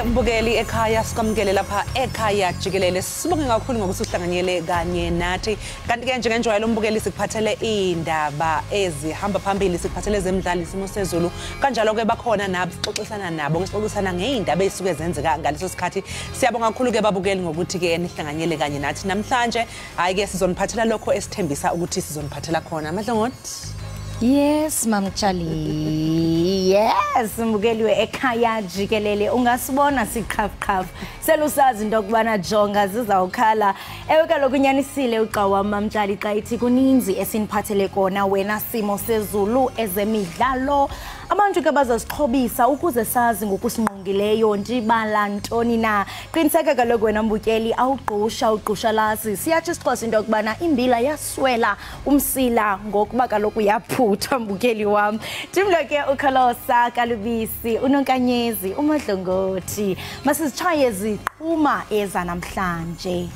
mbukeli Ekhaya sikamukele lapha Ekhaya Jikelele sibonge kakhulu ngokuthi uhlanganyele kanye nathi kanti ke njengenjwayelo umbukeli sikuphathele indaba ezihamba phambili sikuphathele zemidlalo isimo sezulu kanjalo ke bakhona nabo sixoxisana nabo ngisixoxisana ngeindaba ezisuke zenzeka ngaleso sikhathi siyabonga kakhulu ke babukeli ngokuthi ke nihlanganyele kanye nathi namhlanje hayi ke sizoniphathela lokho esithembisa ukuthi sizoniphathela khona Madlongothi. Yes, Mamchali. Yes, mbukeliwe Ekhaya Jikelele. Ungasibona siqhafqhaf. Selusazi into kubana jonga zizawukhala. Ewe kaloku unyanisile uqawa Mamchali xa ithi kuninzi esiniphathele kona wena simo sezulu ezemidlalo. Abantu ke bazasixhobisa ukuze sazi ngokusinqungileyo ndibala ntoni na. Qiniseka kaloku wena mbukeli awugqusha lasi. Siyathi sixhosa into kubana imbila yaswela umsila ngokuba kaloku yaphutha mbukeli wam. Timlo ke ukhalosa kalubisi unonkanyezi uMadlongothi. Masizitshaye ziqhuma eza namhlanje.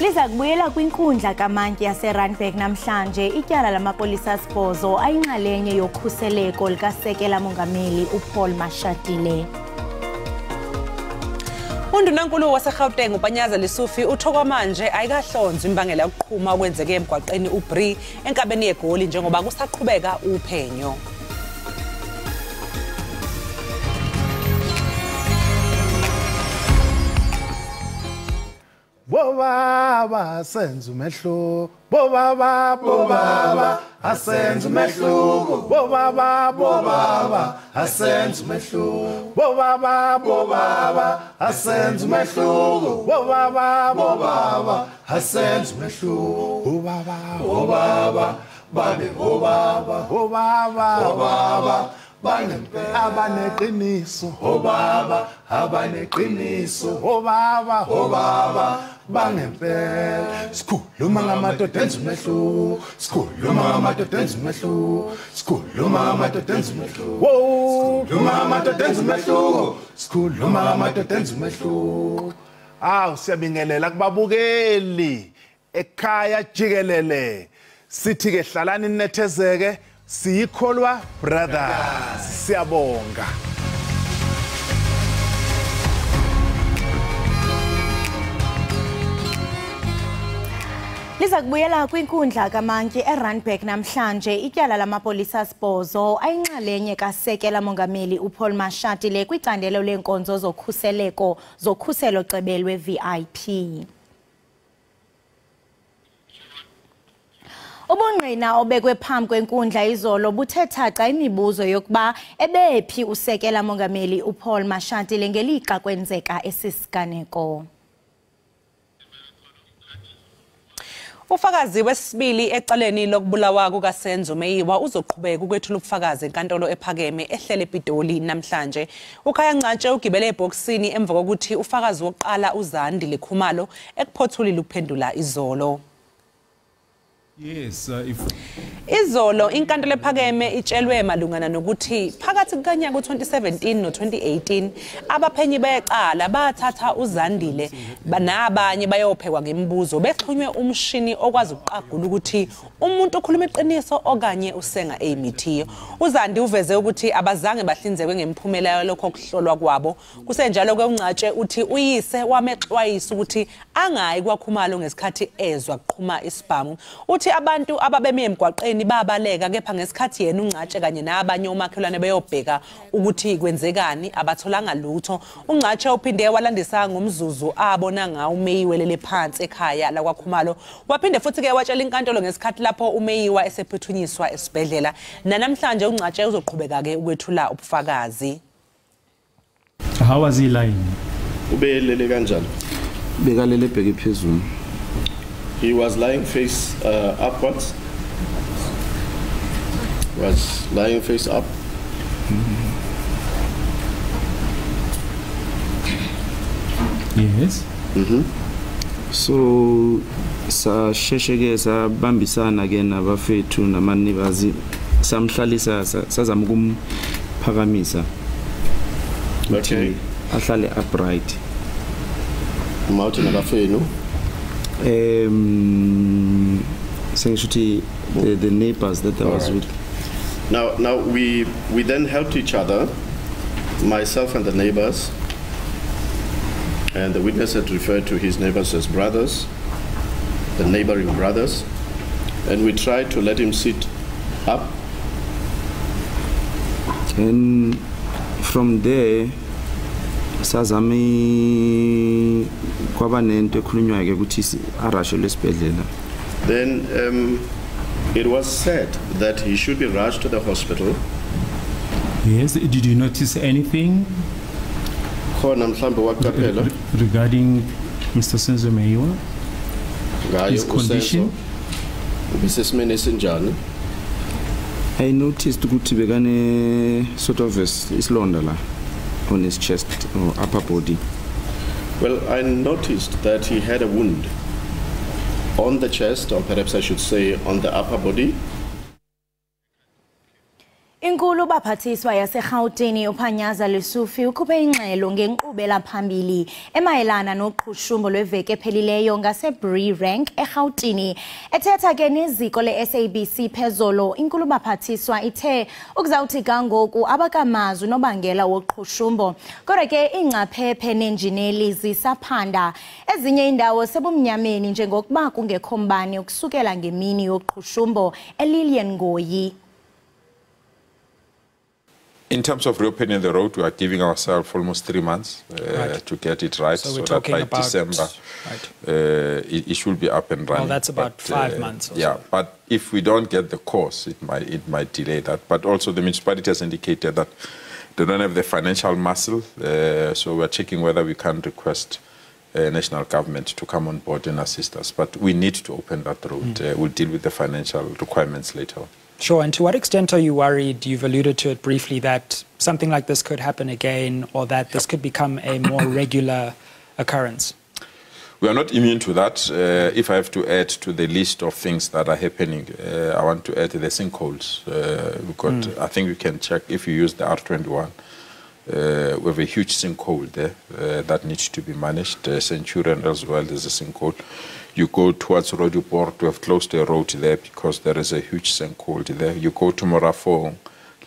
Liza kubuyela kwinkundla kamantyi yaseRandburg namhlanje ityala lamapolisa sibhozo ayinxalenye yokhuseleko likasekela mongameli uPaul Mashatile. Undunankulu waseGauteng uPanyaza Lesufi uthokwa manje ayikahlonzwa imbangela yokuqhuma okwenzeke emgwaqeni uBri enkabeni yeGoli njengoba kusaqhubeka uphenyo. Bobaba asenza umehluko bobaba asenza umehluko bobaba asenza umehluko bobaba asenza umehluko bobaba asenza umehluko bobaba bane bobaba abaneqiniso bobaba bangempela sikhuluma ngamadoda enza umehluko sikhuluma ngamadoda enza umehluko sikhuluma ngamadoda enza umehluko sikhuluma ngamadoda enza umehluko sikhuluma ngamadoda enza umehluko siyabingelela kubabukeli Ekhaya Jikelele sithi ke hlalani ninethezeke siyikholwa brothers siyabonga. Liza kubuyela kwinkundla kamantyi eRandburg namhlanje ityala lamapolisa sibhozo ayinxalenye kasekela mongameli uPaul Mashatile kwicandelo leenkonzo zokhuselo cebelwe VIP. Ubungqina obekwe phambi kwenkundla izolo buthe thaca imibuzo yokuba ebephi usekela mongameli uPaul Mashatile ngelixa kwenzeka esisiganeko. Ufakazi wesibili ecaleni lokubulawa kukaSenzo Meyiwa uzoqhubeka ukwethula ubufakazi enkantolo ephakeme ehlele ePitoli namhlanje. Ukhaya Ncatshe ugibele eboxini emva kokuthi ufakazi wokuqala uZandile Khumalo ekuphothulile ukuphendula izolo. Yes, Izolo inkantolo ephakeme itshelwe malungana nokuthi phakathi kukanyaka u2017 no2018 abaphenyi beqala bathatha uZandile nabanye bayophekwa ngemibuzo bexhunywe umshini okwazi ukuqagula ukuthi umuntu ukhuluma iqiniso okanye usenga emithiyo. uZandi uveze ukuthi abazange bahlinzekwe ngemiphumela yalokho kuhlolwa kwabo. Kusenjalo ke uNcatshe uthi uyise wamexwayisa ukuthi angayi kwaKhumalo ngesikhathi ezwa kuqhuma isibhamu. Uthi abantu ababeme emgwaqeni babaleka kepha ngesikhathi yena uNcatshe kanye nabanye omakhelwane beyobheka ukuthi kwenzekani abatholanga lutho. uNcatshe uphinde walandisa ngomzuzu abona ngawo uMeyiwa lele phansi ekhaya la kwaKhumalo. Waphinde futhi ke watshela inkantolo ngesikhathi lapho uMeyiwa esephuthunyiswa esibhedlela. Namhlanje uNcatshe uzoqhubeka ke ukwethula ubufakazi. How was he lying? Ubelele kanjani? Bekalele bheke phezulu. He was lying face upwards. Was lying face up. Yes. So sa shesheke sabambisana ke nabafethu namanibazi samhlalisa sazama ukumphakamisa. Okay. Ahlale upright. Mawuthi nabafenu sengisho ukuthi the neighbors that I was with. Now we then helped each other, myself and the neighbors, and the witness had referred to his neighbors as brothers, the neighboring brothers, and we tried to let him sit up. And from there, sazami kwaba nento ekhulunywa ke ukuthi arashe lesibhedlela. Then it was said that he should be rushed to the hospital. Yes, did you notice anything regarding Mr. Senzo Meyiwa? His condition? I noticed ukuthi bekane sort of isilonda la on his chest or upper body. Well, I noticed that he had a wound on the chest, or perhaps I should say on the upper body. Inkulu baphathiswa yaseGauteng uPhanyaza Lesufi ukhuphe ingxelo ngenkqubela phambili emayelana noqhushumbo lweveke ephelileyo ngase-Bree Rank eGauteng. Ethetha ke neziko le-SABC phezolo, inkulu baphathiswa ithe ukuzawuthi kangoku abakamazwi nobangela woqhushumbo, kodwa ke ingcaphephe nenjineli zisaphanda. Ezinye indawo sebumnyameni njengokuba kungekho mbane ukusukela ngemini yoqhushumbo. eLillian Ngoyi. In terms of reopening the road, we are giving ourselves almost 3 months to get it right, so that by December it should be up and running. Well, that's about 5 months. Yeah, but if we don't get the course, it might delay that. But also the municipality has indicated that they don't have the financial muscle, so we're checking whether we can request national government to come on board and assist us. But we need to open that road. We'll deal with the financial requirements later on. Sure, and to what extent are you worried, you've alluded to it briefly, that something like this could happen again, or that this could become a more regular occurrence? We are not immune to that. If I have to add to the list of things that are happening, I want to add the sinkholes. Because I think we can check, if you use the R21, we have a huge sinkhole there that needs to be managed. Centurion as well, there's a sinkhole. You go towards Roduport, we have closed the road there because there is a huge sinkhole there. You go to Morafong,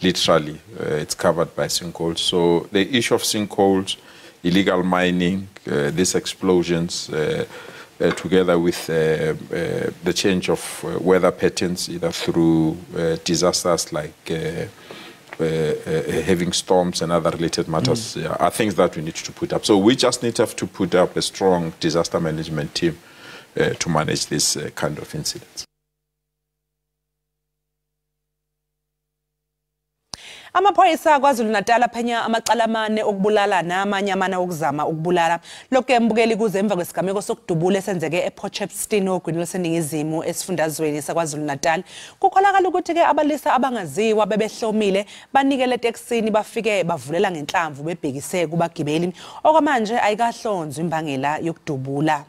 literally, it's covered by sinkholes. So the issue of sinkholes, illegal mining, these explosions, together with the change of weather patterns, either through disasters like having storms and other related matters, are things that we need to put up. So we just need to have to put up a strong disaster management team to manage this kind of incidents. Amaphoyisa KwaZulu-Natal aphenya amacala amane okubulala namanye amane okuzama ukubulala. Lokho embukeli kuze emva kwesigameko sokudubula esenzeke ePortchepston ogwini lwaseningizimu esifundazweni saKwaZulu-Natal. Kukholakala ukuthi ke abalisa abangaziwa bebehlomile banikele eTexini bafike bavulela ngenhlamvu bebhekise kubagibeli. Okwamanje ayikahlonzwa imbangela yokudubula.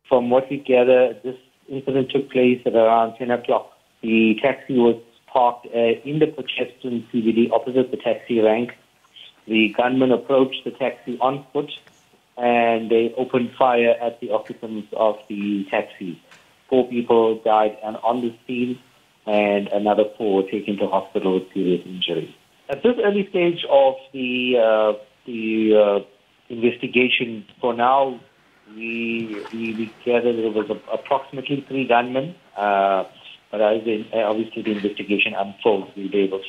From what we gather, this incident took place at around 10 o'clock. The taxi was parked in the Portchepston CBD opposite the taxi rank. The gunman approached the taxi on foot and they opened fire at the occupants of the taxi. 4 people died on the scene and another 4 were taken to hospital with serious injuries. At this early stage of the investigation, for now, we gathered there was approximately 3 gunmen. But as obviously the investigation unfolds, we'll be able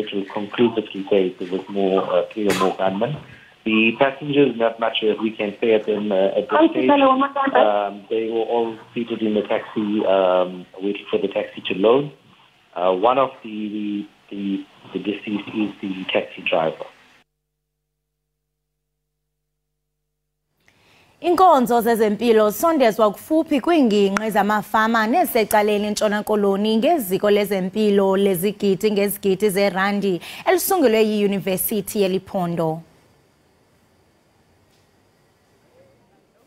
to conclusively say there was more 3 or more gunmen. The passengers, not much as we can say at them at this stage. They were all seated in the taxi, waiting for the taxi to load. One of the deceased is the taxi driver. Inkonzo zezempilo sondezwa kufuphi kwingingqi zamafama nesecaleni eNtshona Koloni ngeziko lezempilo lezigidi ngezigidi zerandi elisungulwe yiYunivesithi yeLiphondo.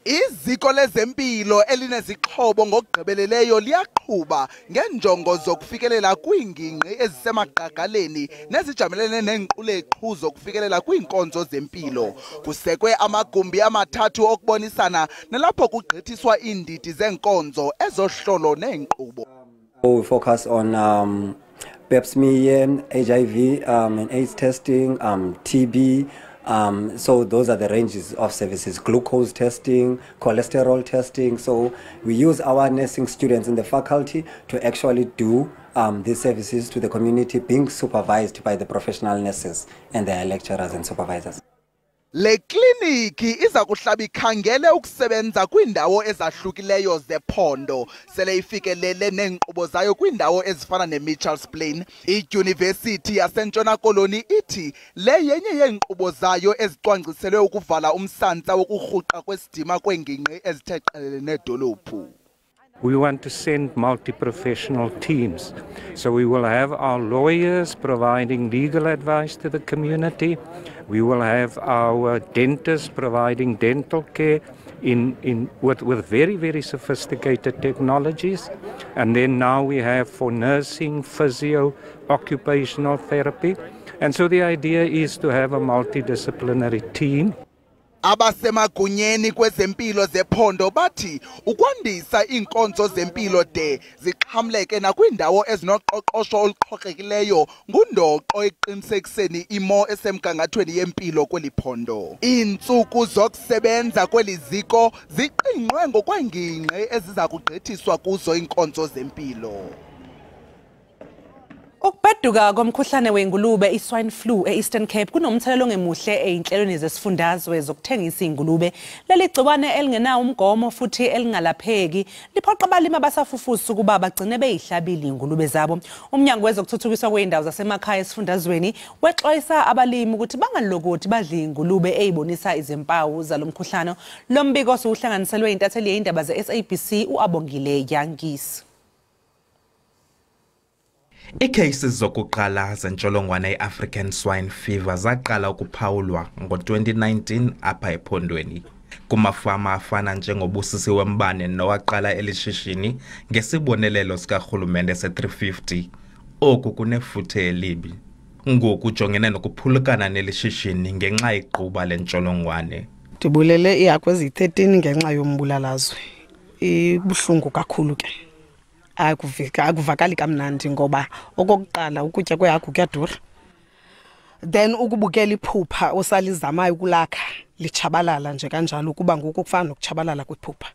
Iziko lezempilo elinezixhobo ngokugqibeleleyo liyaqhuba ngenjongo zokufikelela kwiingingqi ezisemagqagaleni nezijamelene neenquleqhu zokufikelela kwiinkonzo zempilo. Kusekwe amagumbi amathathu okubonisana nalapho kugqithiswa iindidi zeenkonzo ezohlolo neenkqubo. We focus on Pap smear, HIV and AIDS testing, TB. So those are the ranges of services, glucose testing, cholesterol testing. So we use our nursing students in the faculty to actually do these services to the community, being supervised by the professional nurses and their lecturers and supervisors. Le kliniki iza kuhlaba ikhangele ukusebenza kwindawo ezahlukileyo zephondo sele ifikelele neenkqubo zayo kwindawo ezifana neMitchells Plain. iDyunivesithi yaseNtshona Koloni ithi le yenye yeenkqubo zayo ezicwangciselwe ukuvala umsantsa wokurhuqa kwesidima kweengingqi ezithe qelele nedolophu. We want to send multi-professional teams. So we will have our lawyers providing legal advice to the community. We will have our dentists providing dental care with very, very sophisticated technologies. And then now we have for nursing, physio, occupational therapy. And so the idea is to have a multidisciplinary team. Abasemagunyeni kwezempilo zephondo bathi ukwandisa iinkonzo zempilo de zixhamleke nakwindawo ezinoqoqosho oluxhokekileyo ngundoqo eqinisekiseni imo esemgangathweni yempilo kweli phondo. Iintsuku zokusebenza kweli ziko ziqingqwe ngokweengingqi eziza kugqithiswa kuzo iinkonzo zempilo. Ukubheduka komkhuhlane wengulube iswine flu eEastern Cape kunomthelelo ongemuhle einhlelweni zesifundazwe zokuthengisa ingulube. Leli gciwane elingenawo umgomo futhi elingalapheki liphoqa abalimi abasafufusa ukuba bagcine beyihlabile ingulube zabo. Umnyango wezokuthuthukiswa kweindawo zasemakhaya esifundazweni wexwayisa abalimi ukuthi bangalokothi badle ingulube eyibonisa izimpawu zalomkhuhlane. Lo mbiko sohlanganiselwe intatheli yeindaba ze-SABC uAbongile Yangisi. Icases zokuqala zentsholongwane iAfrican swine fever zaqala ukuphawulwa ngo-2019 apha ephondweni. Kumafama afana njengobusisi wembane nowaqala elishishini ngesibonelelo sikarhulumente se-350. Oku kunefuthe elibi. Ngoku ujongene nokuphulukana nelishishini ngenxa igquba lentsholongwane. Ndibulele iihagu ezi-13 ngenxa yombulalizwe. Ibuhlungu kakhulu ke. Akuvakali kamnandi ngoba okokuqala ukutya kwehagu kuyadura. Then ukubukela iphupha osalizamayo ukulakha lichabalala nje kanjalo kuba ngoku kufana nokuchabalala kwephupha.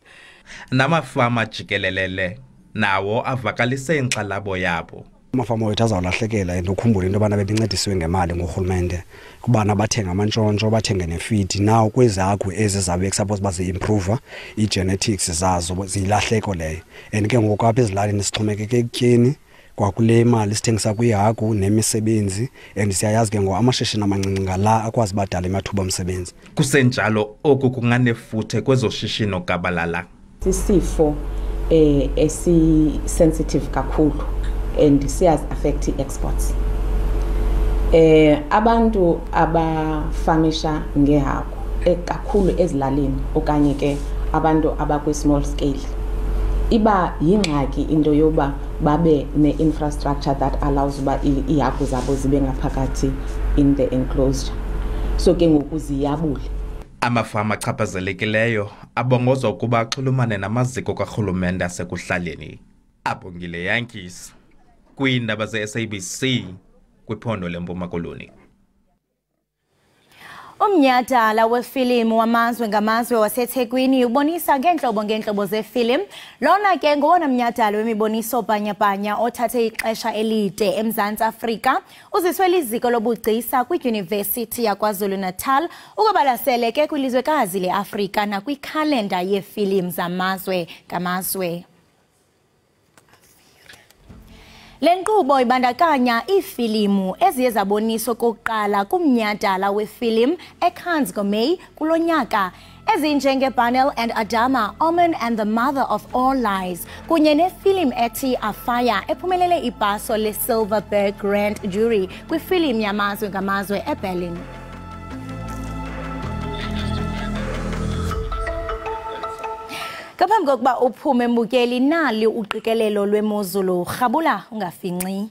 Namafama jikelele nawo avakalise inxalabo yabo. Amafama wethu azawulahlekela ukukhumbula into abana bebincedisiwe ngemali ngurhulumente kubana bathenga amantshontsho bathenge nefeed. Now kwezi hagu ezi zabe suppose bazi-improve i-genetics zazo ziyilahleko leyo. And ke ngoku apha ezilalini sixhomekeke ekutyeni kwakule mali sithengisa kwihagu nemisebenzi and siyayazi ke ngoku amashishini amancinci ngala akwazi badala amathuba omsebenzi. Kusenjalo oku kunganefuthe kwezoshishino gabalala. Sisifo esi-sensitive kakhulu and siyas affect exports. Abantu abafamisha ngehagu kakhulu ezilalini okanye ke abantu abakwi small scale iba yingxaki into yoba babe ne-infrastructure that allows uba ihagu zabo zibe ngaphakathi in the enclosure. So ke ngoku ziyabule. Amafama achaphazelekileyo abongozwa ukuba axhulumane namaziko karhulumente asekuhlaleni. Abongile Yangisi kwiindaba ze-SABC kwiphondo leMpuma Koloni. Umnyhadala wefilimu wamazwe ngamazwe waseThekwini ubonisa ngeentlobo zefilimu. Lona ke ngowona mnyhadala wemiboniso bhanyabhanya othathe ixesha elide eMzantsi Afrika. Uziswe liziko lobugcisa kwiDyunivesithi yaKwaZulu-Natal ukubalasele ke kwilizwekazi leAfrika nakwikhalenda yefilimu zamazwe ngamazwe. Lenkqubo ibandakanya iifilimu eziye zaboniswa okokuqala kumnyhadala wefilimu eCannes ngoMeyi kulo nyaka ezinjengeBarnel and Adama, Omen and the Mother of All Lies, kunye nefilimu ethi Ekhaya ephumelele ibhaso leSilverberg Grand Jury kwifilimu yamazwe ngamazwe eBerlin. Ngaphambi kokuba uphume mbukeli nali uqikelelo lwemozulu rhabula ungafinqi.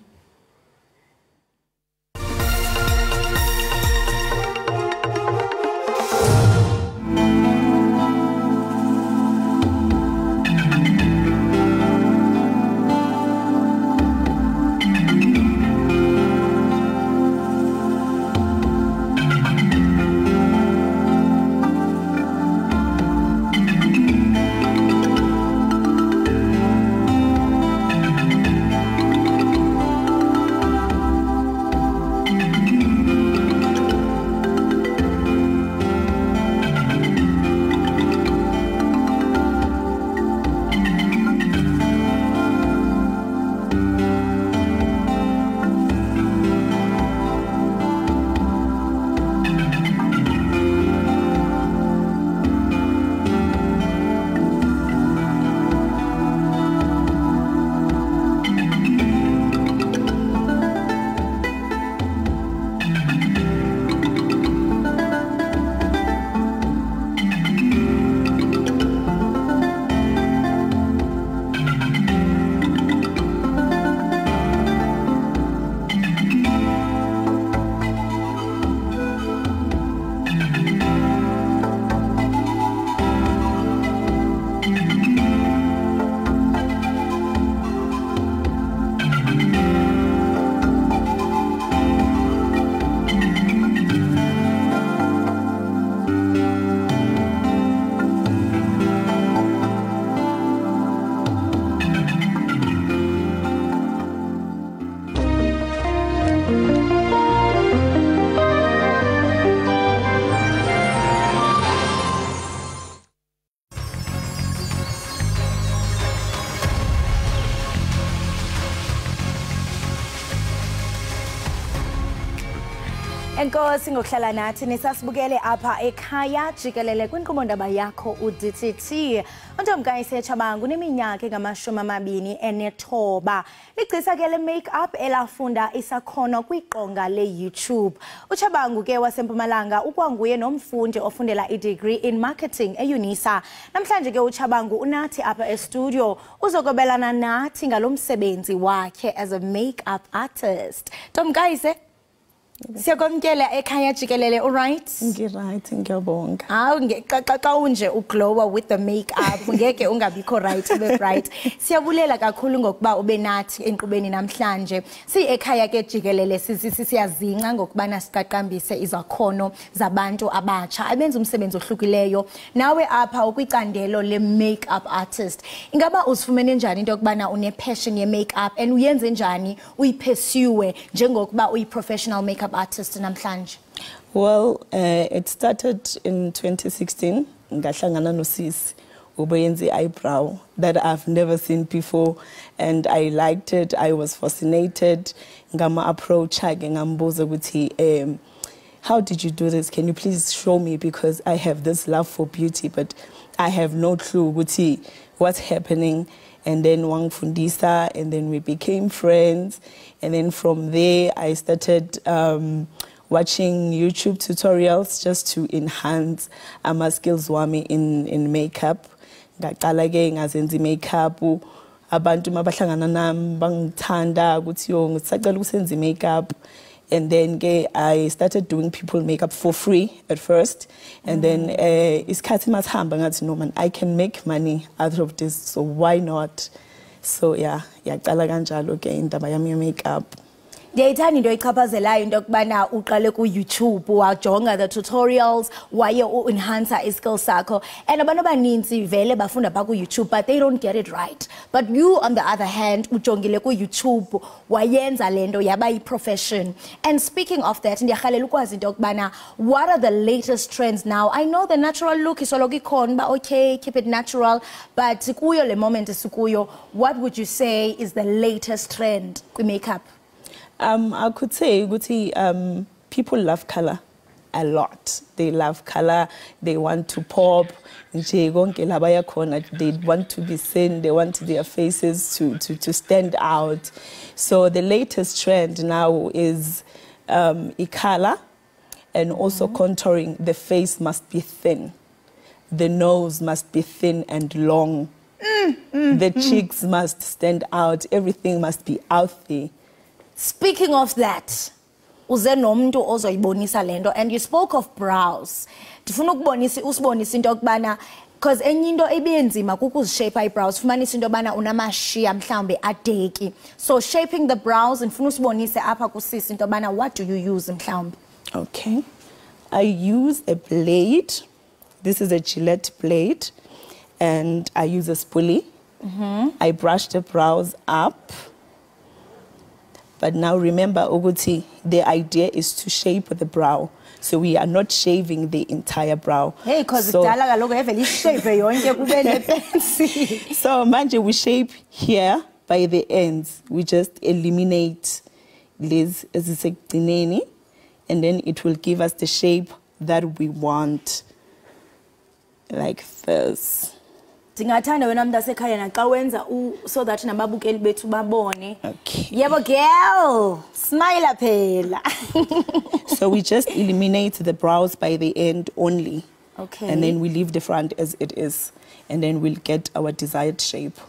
Enkosi ngokuhlala nathi nisasibukele apha ekhaya jikelele kwinkqubo-ndaba yakho uDTT. Untomkayise Chabangu neminyaka engama-29 ligcisa ke le make-up elafunda isakhono kwiqonga le-YouTube. uChabangu ke waseMpumalanga ukwanguye nomfundi ofundela i-degree in marketing eUNISA. Namhlanje ke uChabangu unathi apha estudio uzokobelana nathi ngalo msebenzi wakhe as a make-up artist. Ntomkayise siyakwamkela ekhaya jikelele, all right? Ngiright, ngiyabonga. Xa unje uglowa with the makeup ngeke ungabikho right ube bright. Siyabulela kakhulu ngokuba ube nathi enkqubeni namhlanje. Ekhaya ke jikelele siyazinca ngokubana siqaqambise izakhono zabantu abatsha abenza umsebenzi ohlukileyo. Nawe apha ukwicandelo le makeup artist. Ingaba uzifumene njani into yokubana une passion ye makeup and uyenze njani uyipursue njengokuba uyi-professional makeup artist namhlanje? Well, it started in 2016. Ngahlangana nosisi ubeyenza eyebrow that I've never seen before, and I liked it. I was fascinated. Ngama approach ngambuza ukuthi how did you do this? Can you please show me, because I have this love for beauty but I have no clue what's happening. And then wangfundisa, and then we became friends, and then from there I started watching YouTube tutorials just to enhance my skills wami in makeup. Ngaqala ke ngazenza makeup, abantu mabahlangana nami bangithanda ukuthi yo ngisacela ukusenza makeup. And then I started doing people makeup for free at first. And then isikhathi masihamba ngathi no man, I can make money out of this, so why not? So yeah, yaqala kanjalo ke indaba yami makeup. Ndiyayithanda into oyichaphazelayo into yokubana uqale ku-YouTube wajonga the tutorials waye u-enhancer i-skill sakho, and abantu abaninzi vele bafunda phaa ku-YouTube but they don't get it right. But you on the other hand ujongile ku-YouTube wayenza le nto yaba yi-profession. And speaking of that, ndiyarhalela ukwazi into yokubana what are the latest trends now? I know the natural look isoloko ikhona uba okay, keep it natural, but kuyo le moment esikuyo, what would you say is the latest trend kwi-makeup? I could say people love color a lot. They love color. They want to pop. They want to be seen. They want their faces to stand out. So the latest trend now is color and also contouring. The face must be thin. The nose must be thin and long. The cheeks must stand out. Everything must be out there. Speaking of that, uze nomuntu ozoyibonisa lento, and you spoke of brows. Ndifuna usibonisa into yokubana because enye into ebenzima kukuzishape eyebrows, fumanisa into yobana unamashiya mhlawumbe adeki. So shaping the brows, ndifuna usibonise apha kusisi into yobana what do you use mhlawumbe? Okay. I use a blade. This is a Gillette blade. And I use a spoolie. I brush the brows up. But now remember, Oguti, the idea is to shape the brow. So we are not shaving the entire brow. Hey, because so manje we shape here by the ends. We just eliminate this and then it will give us the shape that we want. Like this. Ndingathanda wena mntu asekhaya naxa wenza so that nababukeli bethu babone. Yebo girl, smile phela. So we just eliminate the brows by the end only. Okay. And then we leave the front as it is. And then we'll get our desired shape.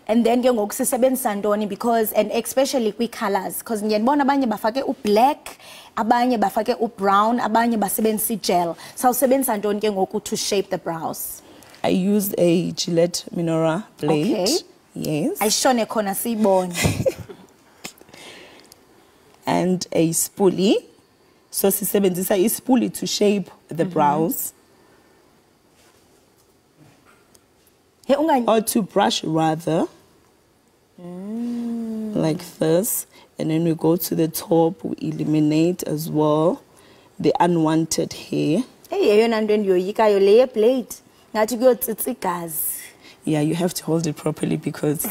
And then ke ngoku sisebenzisa ntoni because and especially kwi-colors because ngiyabona abanye bafake u-black, abanye bafake u-brown, abanye basebenzisa i-gel. So usebenzisa ntoni ke ngoku to shape the brows? I used a Gillette Minora blade. Okay. Yes. Ayishone khona siyibone. And a spoolie. So sisebenzisa i-spoolie to shape the brows. Or to brush rather. Like this. And then we go to the top, we eliminate as well the unwanted hair. Hey, blade. Yeah, you have to hold it properly because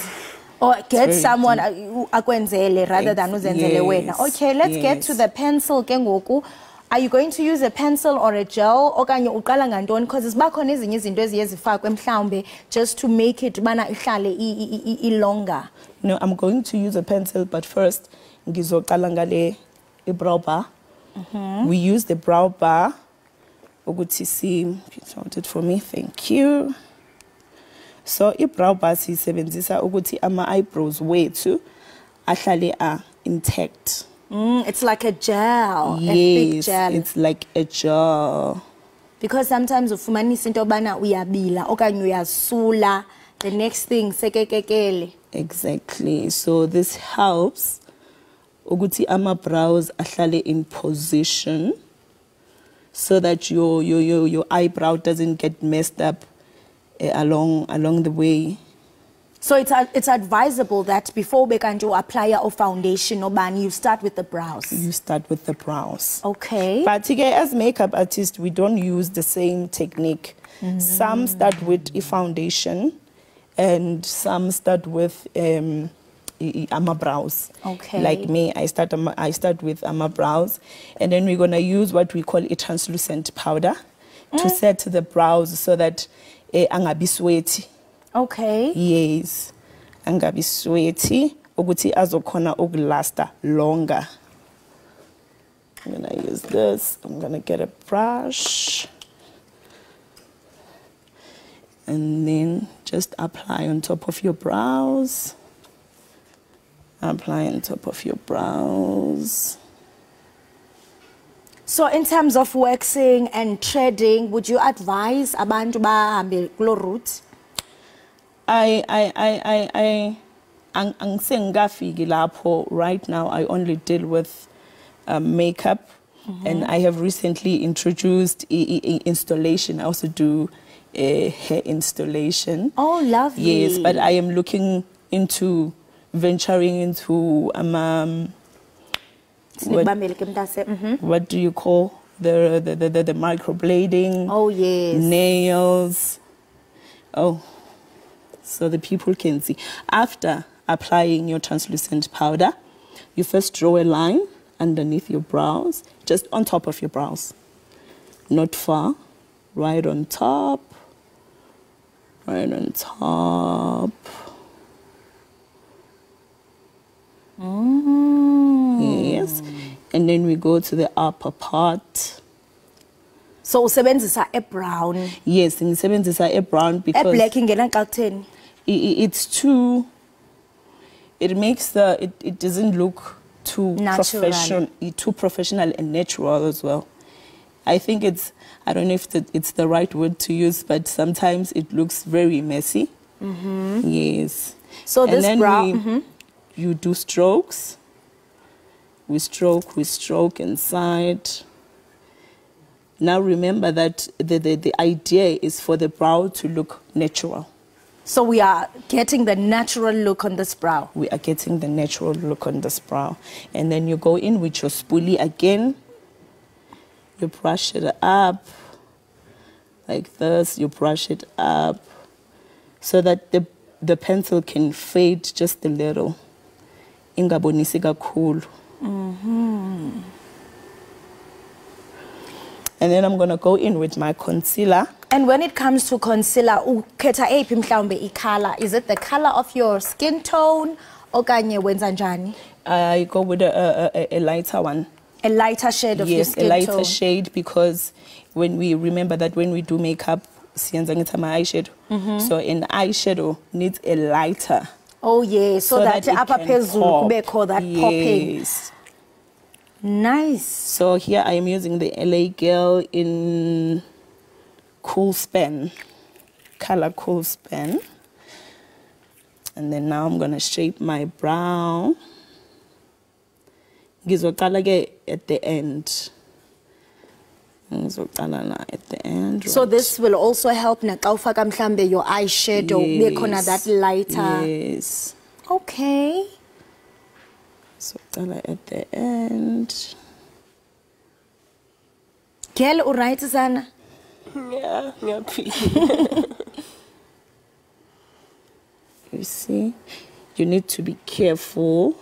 or get someone akwenzele rather than uzenzele wena. Okay, let's get to the pencil ke ngoku. Are you going to use a pencil or a gel okanye uqala ngantoni because zibakhona ezinye izinto eziye zifakwe mhlawumbe just to make it bana ihlale longer? No, I'm going to use a pencil, but first ngizoqala ngale brow bar. We use the brow bar. Ukuthi hold it for me, thank you. So i-brow bar sisebenzisa ukuthi ama eyebrows wethu ahlale intact. It's like a gel. Yes, a big gel. It's like a gel. Because sometimes ufumanisa into bana uyabila okanye uyasula, the next thing sekekekele. Exactly. So this helps ukuthi ama brows ahlale in position so that your eyebrow doesn't get messed up along the way. So it's advisable that before we can do apply a foundation or ban, you start with the brows. You start with the brows. Okay. But as makeup artists, we don't use the same technique. Some start with a foundation, and some start with ama brows. Okay. Like me, I start with ama brows, and then we're gonna use what we call a translucent powder to set the brows so that angabi sweaty. Okay. Yes. Angabi sweaty. Ukuthi azokhona ukulasta longer. I'm gonna use this. I'm gonna get a brush. And then just apply on top of your brows. Apply on top of your brows. So in terms of waxing and threading, would you advise abantu bahambe kulo route? Angisengafiki lapho. Right now I only deal with makeup, and I have recently introduced installation. I also do hair installation. Oh, lovely. Yes, but I am looking into venturing into what do you call the microblading? Oh yes. Nails. Oh, so the people can see. After applying your translucent powder, you first draw a line underneath your brows, just on top of your brows. Not far, right on top. Right on top. Yes. And then we go to the upper part. So usebenzisa a brown. Yes, ngisebenzisa a brown because a black ingena xa kutheni. It's too, it makes it doesn't look too professional and natural as well. I think I don't know if it's the right word to use, but sometimes it looks very messy. Yes. So and this then brown, you do strokes. We stroke inside. Now remember that the idea is for the brow to look natural. So we are getting the natural look on this brow. We are getting the natural look on this brow. And then you go in with your spoolie again. You brush it up like this. You brush it up so that the pencil can fade just a little. Ingabonisi kakhulu. And then I'm going to go in with my concealer. And when it comes to concealer, ukhetha eyiphi mhlawumbe i-color? Is it the color of your skin tone okanye wenza njani? I go with a lighter one. A lighter shade of your skin tone? Yes, a lighter shade, because when we do makeup, siyenza ngithi eyeshadow. So an eyeshadow needs a lighter. Oh yeah, so that upper phezulu kubekho that popping. Yes. Nice. So here I am using the LA Girl in Cool Span, color Cool Span. And then now I'm going to shape my brow. Ngizocala ke at the end. At the end. So this will also help na xa ufaka mhlambe your eyeshadow bekhona that lighter. Yes. Okay. So at the end. Girl, alright, Zana? Yeah, You see, you need to be careful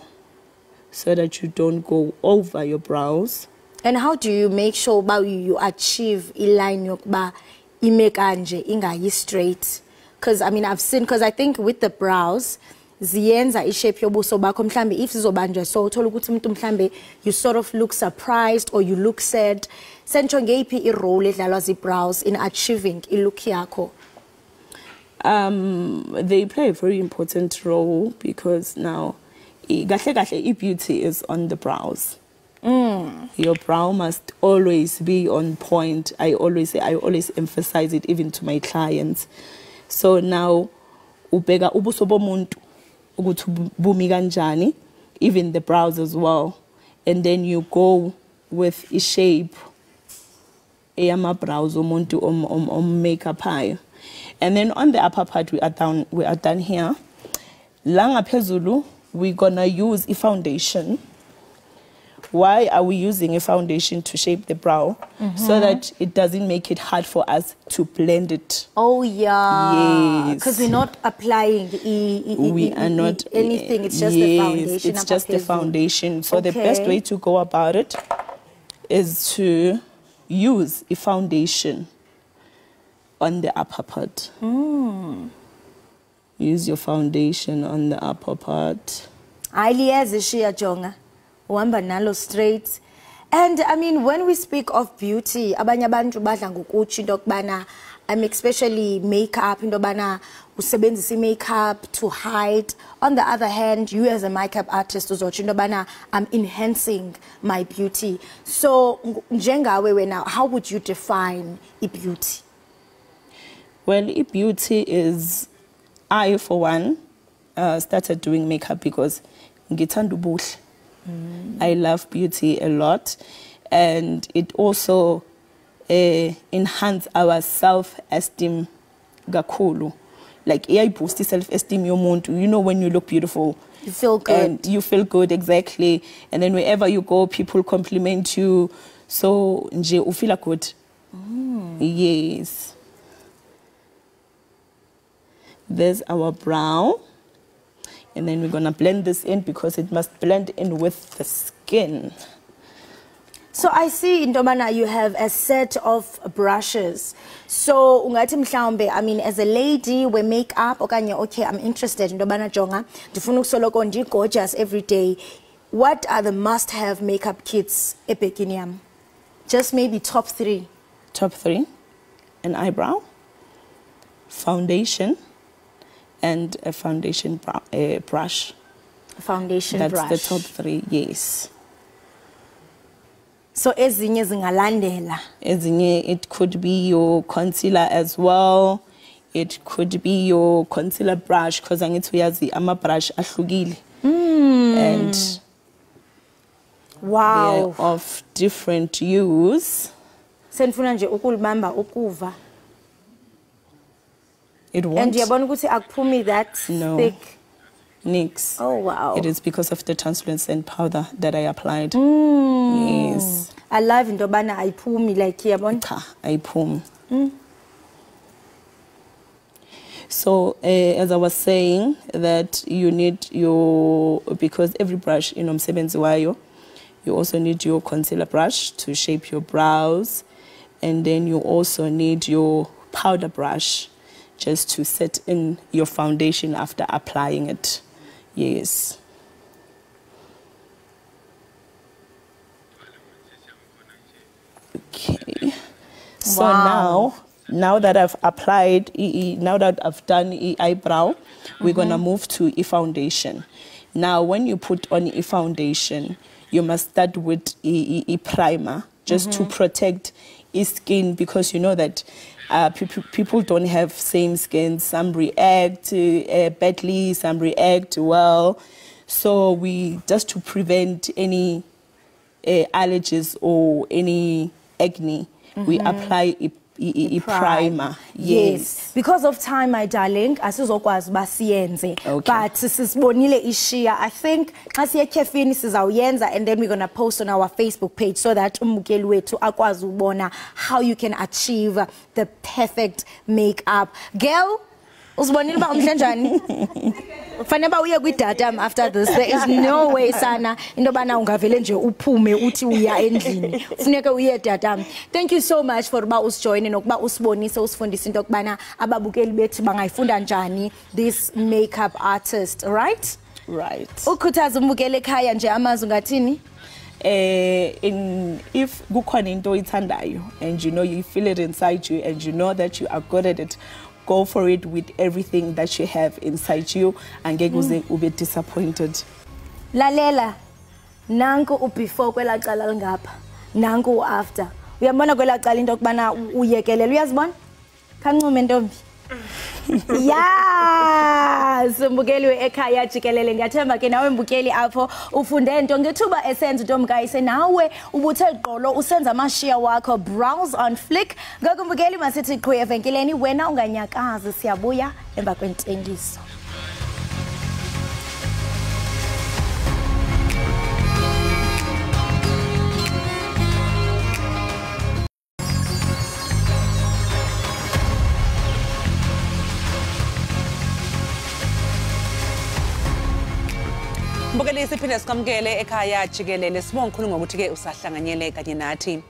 so that you don't go over your brows. And how do you make sure you achieve a line yokuba imekanje ingayi straight? Because I mean I've seen, because I think with the brows ziyenza ishape yobuso bakho mhlambe if sizobanje so uthola ukuthi umuntu mhlambe you sort of look surprised or you look sad. Sentsho ngeyiphi irole edlalwa zibrows in achieving ilook yakho? They play a very important role because now kahle beauty is on the brows. Your brow must always be on point. I always emphasize it even to my clients. So now ubeka ubuso bomuntu ukuthi bumi kanjani, even the brows as well. And then you go with a shape eyama brows omuntu makeup high. And then on the upper part we are done here. La ngaphezulu we're gonna use a foundation. Why are we using a foundation to shape the brow? So that it doesn't make it hard for us to blend it. Oh yeah. Yes. Because we're not applying we are not anything. It's just the foundation. It's just the foundation. So the best way to go about it is to use a foundation on the upper part. Use your foundation on the upper part. Jonga. Uhamba nalo straight. And I mean, when we speak of beauty, abanye abantu badla ngokuthi into kubana especially makeup, into bana usebenzisa makeup to hide. On the other hand, you as a makeup artist uzothi into bana I'm enhancing my beauty. So njengawe wena, how would you define beauty? Well, beauty is, I for one started doing makeup because ngithanda ubuhle. I love beauty a lot, and it also enhances our self-esteem kakhulu. Like boost self-esteem yomuntu. You know, when you look beautiful, you feel good. And you feel good, exactly. And then wherever you go, people compliment you. So nje u feel good. Yes. There's our brow. And then we're going to blend this in because it must blend in with the skin. So I see, Ntomana, you have a set of brushes. So ungathi mhlawumbe, I mean, as a lady we make up, okay, I'm interested in Ntomana Jonga, ndifuna ukusoloko ndi gorgeous every day. What are the must-have makeup kits ebhekini yami? Just maybe top 3. top 3, an eyebrow, foundation, and a foundation brush. Foundation That's brush. the top 3, yes. So ezinye zingalandela. Ezinye, it could be your concealer as well. It could be your concealer brush, because angithi uyazi ama brush ahlukile. And wow, they're of different use. Senifuna nje ukulibamba ukuva. It won't. And yabona ukuthi akuphumi that thick. Nix. Oh wow. It is because of the translucent powder that I applied. Yes. I love into bana ayiphumi like yabona. Cha, ayiphumi. So as I was saying, that you need your, because every brush inomsebenzi wayo, you also need your concealer brush to shape your brows, and then you also need your powder brush just to set in your foundation after applying it. Yes. Okay. So now that I've applied, now that I've done eyebrow, we're gonna move to foundation. Now, when you put on foundation, you must start with a primer, just to protect skin, because you know that people don't have same skin. Some react badly, some react well. So we, just to prevent any allergies or any acne, we apply a primer. Yes. Because of time, my darling, asizokwazi basiyenze. But sisibonile ishiya. I think xa siye khefini sizawuyenza, and then we're going to post on our Facebook page so that umukeli wethu akwazi ubona how you can achieve the perfect makeup. Girl, uzibonile ba umhle njani? Kufanele ba uye kwi-datum after this. There is no way sana into bana ungavele nje uphume uthi uya endlini. Kufuneka uye datum. Thank you so much for ba usijoine nokuba usibonise usifundise into kubana ababukeli bethu bangayifunda njani this makeup artist, right? Right. Ukhuthaza umbukeli ekhaya nje amazi ngathini? If kukhona into oyithandayo and you know you feel it inside you and you know that you are good at it, go for it with everything that you have inside you, and ngeke uze ube disappointed. Lalela, nanku before kwela cala lingapha, nanku after. Uyabona kwela cala into kubana uyekelele, uyazibona? Kancume ntombi. Yes, mbukeli Ekhaya Jikelele, ngiyathemba ke nawe mbukeli apho ufunde into ngethuba esenza uNtomkayise, nawe ubuthe gqolo usenza amashiya wakho brows on flick. Ngakho mbukeli masithi qhwe evenkileni, wena unganyakazi, siyabuya emva kwentengiso. Mbukeli siphinde sikamkele Ekhaya Jikelele, sibonga khulu ngokuthi ke usahlanganyele kanye nathi.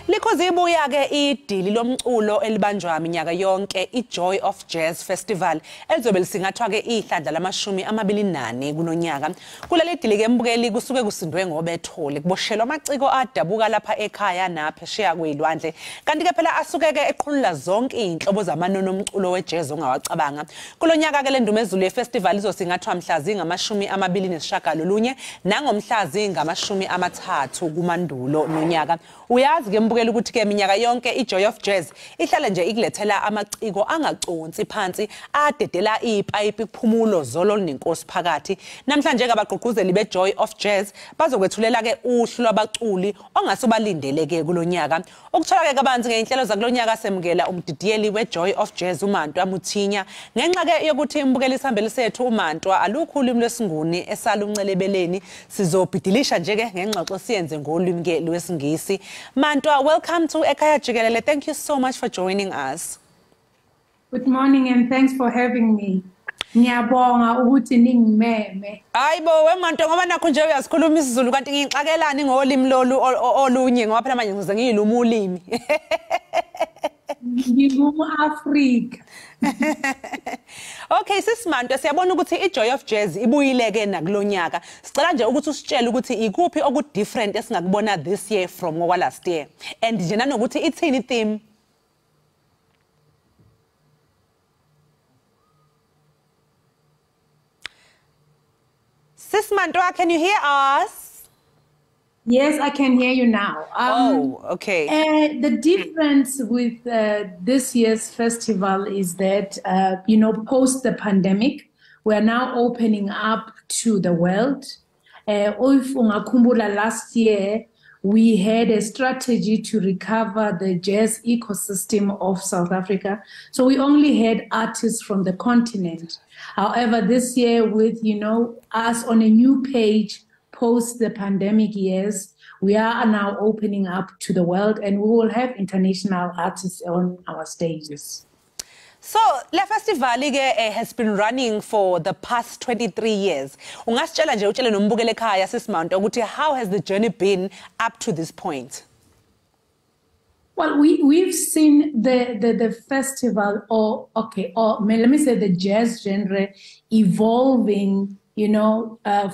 Likhozi ibuya ke idili lomculo elibanjwa minyaka yonke, iJoy of Jazz Festival, elizobe lisingathwa ke ihlandla lama-24 kunonyaka. Kuleli dili ke mbukeli kusuke kusindwe ngobethole, kuboshelwa amaciko adabuka lapha ekhaya naphesheya kwezilwandle. Kanti ke phela asuke ke eqhulula zonke inhlobo zamanono omculo wejazz ongawacabanga. Kulonyaka ke lendumezulu yefestival izosingathwa mhla zinga-29 nangomhla zinga-30 kuMandulo nonyaka. Uyazi ke mbukeli ukuthi ke minyaka yonke iJoy of Jazz ihlala nje ikulethela amaciko angaconsi phansi adedela ipayipi kuphumulo zolo nenkosi phakathi. Namhlanje abagqugquzeli beJoy of Jazz bazokwethulela ke uhlu lwabaculi ongase balindele ke kulonyaka. Ukuthola ke kabanzi ngeinhlelo zakulonyaka semukela umdidiyeli weJoy of Jazz uMantwa Muthinya. Ngenxa ke yokuthi imbukeli isihambeli sethu uMantwa alukho ulimi lwesinguni esaluncelebeleni, sizobhidilisha nje ke ngengxoxo siyenze ngolimi ke lwesingisi. Mantwa, welcome to Ekhaya Jikelele. Thank you so much for joining us. Good morning and thanks for having me. Ngiyabonga ukuthi ningimeme. Hayibo we Mantwa, ngoba nakho nje uyasikhuluma isiZulu kanti ngixakelani ngolimi lolu olunye ngoba phela manje ngize ngiyiluma ulimi. Africa. Okay, sisimanto siyabona ukuthi iJoy of Jazz ibuyileke nakulonyaka. Sicela nje ukuthi usitshele ukuthi ikuphi oku different esingakubona this year from last year. And nje nanokuthi ithini theme. Sisimanto, can you hear us? Yes, I can hear you now. Okay. The difference with this year's festival is that, post the pandemic, we're now opening up to the world. Last year, we had a strategy to recover the jazz ecosystem of South Africa. So we only had artists from the continent. However, this year with, us on a new page, post the pandemic years, we are now opening up to the world and we will have international artists on our stages. So, the festival has been running for the past 23 years. Ungasitshela nje utshele nombukele Ekhaya sisimanto ukuthi how has the journey been up to this point? Well, we've seen the festival, or let me say the jazz genre evolving,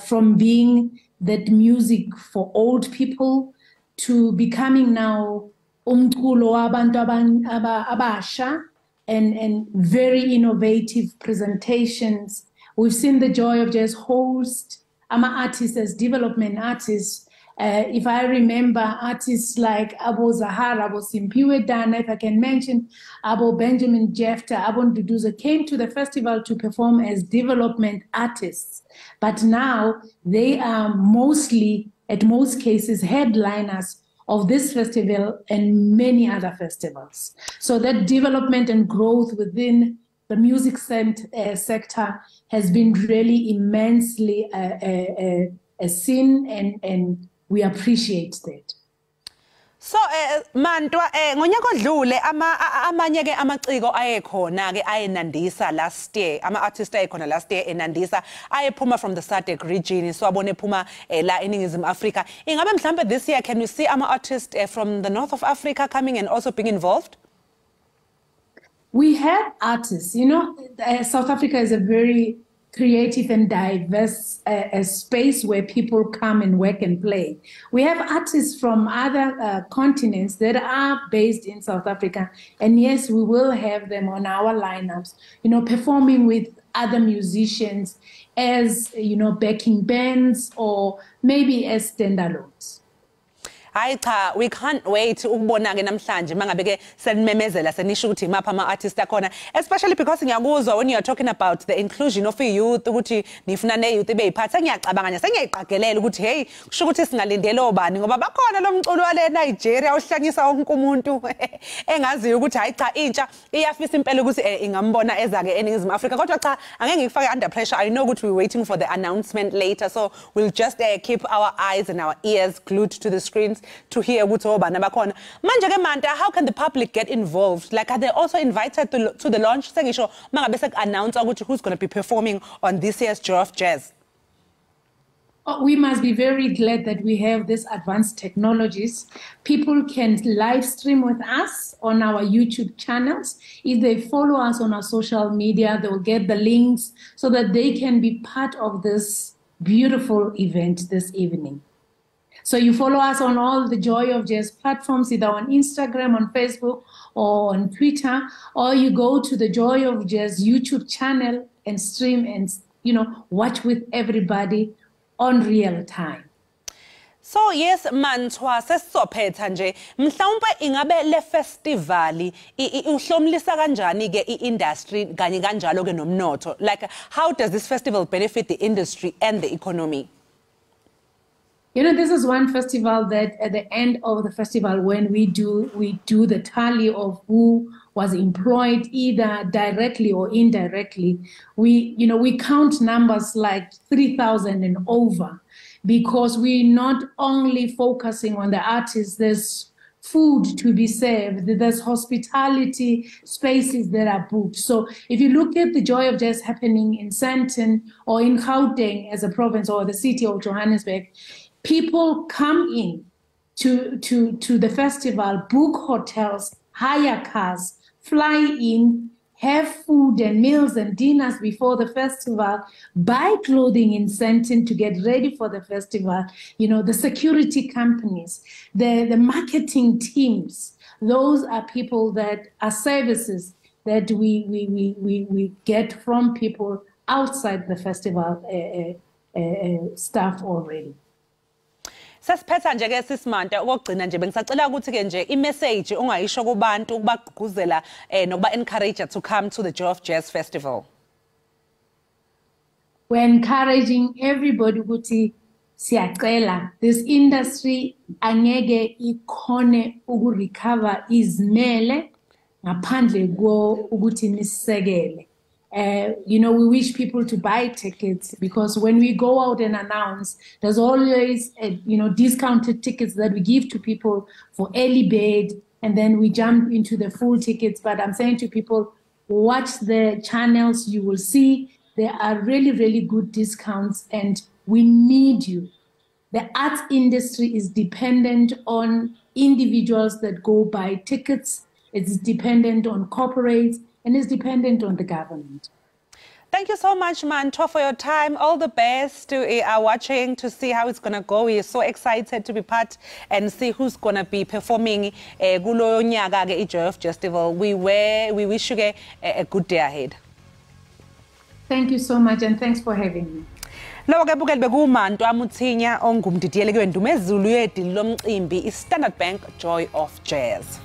from being that music for old people to becoming now umculo wabantu abasha and very innovative presentations. We've seen the Joy of Jazz host artists as development artists. If I remember artists like Abo Zahara, Abo Simpiwe Dana, if I can mention, Abo Benjamin Jefta, Abo Nduduza came to the festival to perform as development artists. But now they are mostly, at most cases, headliners of this festival and many other festivals. So that development and growth within the music sector has been really immensely seen and we appreciate that. So Mantwa ngonyaka odlule amanye ke amaciko ayekhona ke ayenandisa last year artists ayekhona last year enandisa ayephuma from the SADC region so abone phuma la eningizimu Africa. Ingabe mhlambe this year can we see artists from the north of Africa coming and also being involved? We have artists, South Africa is a very creative and diverse space where people come and work and play. We have artists from other continents that are based in South Africa. And yes, we will have them on our lineups, performing with other musicians as, backing bands or maybe as standalones. We can't wait ukubona ke namhlanje mangabe ke senimemezela senisho ukuthi mapha ama artists akhona, especially because ngiyakuzwa when you are talking about the inclusion of youth ukuthi nifuna ne youth beyiphatha. Ngiyacabanga nje sengiyayiqagelela ukuthi hey kusho ukuthi singalindele obani ngoba bakhona lo mculo wale Nigeria ohlanyisa wonke umuntu engaziyo ukuthi hayi cha intsha iyafisa impela ukuthi ingambona eza ke eningizimu Africa kodwa cha angeke ngikufake under pressure. I know ukuthi we're waiting for the announcement later, so we'll just keep our eyes and our ears glued to the screens to hear ukuthi obana bakhona. Manje ke Manta, how can the public get involved? Like, are they also invited to the launch? Sengisho mangabe sek-announce ukuthi who's going to be performing on this year's Joy of Jazz? We must be very glad that we have these advanced technologies. People can live stream with us on our YouTube channels. If they follow us on our social media, they will get the links so that they can be part of this beautiful event this evening. So you follow us on all the Joy of Jazz platforms, either on Instagram, on Facebook, or on Twitter, or you go to the Joy of Jazz YouTube channel and stream and, watch with everybody on real time. So yes Mantwa sesizophetha nje mhlawumbe ingabe le festival uhlomlisa kanjani ke iindustry kanye kanjalo ke nomnotho, like how does this festival benefit the industry and the economy? This is one festival that at the end of the festival, when we do the tally of who was employed either directly or indirectly, we count numbers like 3,000 and over, because we're not only focusing on the artists, there's food to be served, there's hospitality spaces that are booked. So if you look at the Joy of Jazz happening in Sandton or in Gauteng as a province or the city of Johannesburg, people come in to the festival, book hotels, hire cars, fly in, have food and meals and dinners before the festival, buy clothing in Sandton to get ready for the festival. You know, the security companies, the marketing teams, those are people that are services that we get from people outside the festival staff already. Sasiphetha nje ke sisimanta okugcina nje bengisacela ukuthi ke nje imessage ongayisho kubantu ukubagqugquzela nokuba encourage to come to the Joy of Jazz Festival. We're encouraging everybody ukuthi siyacela this industry angeke ikhone ukurecover izimele ngaphandle ukuthi nisekele. You know, we wish people to buy tickets because when we go out and announce, there's always, discounted tickets that we give to people for early bird, and then we jump into the full tickets. But I'm saying to people, watch the channels, you will see there are really, really good discounts, and we need you. The arts industry is dependent on individuals that go buy tickets. It's dependent on corporates, and it's dependent on the government. Thank you so much, Manto, for your time. All the best to our watching to see how it's going to go. We're so excited to be part and see who's going to be performing Gulo Nyaga Joy of Festival. We wish you a good day ahead. Thank you so much, and thanks for having me. Lo ke bukele bekumanto amuthinya ongumdidiyeleke wendumezulu yedili lomcimbi iStandard Bank Joy of Jazz.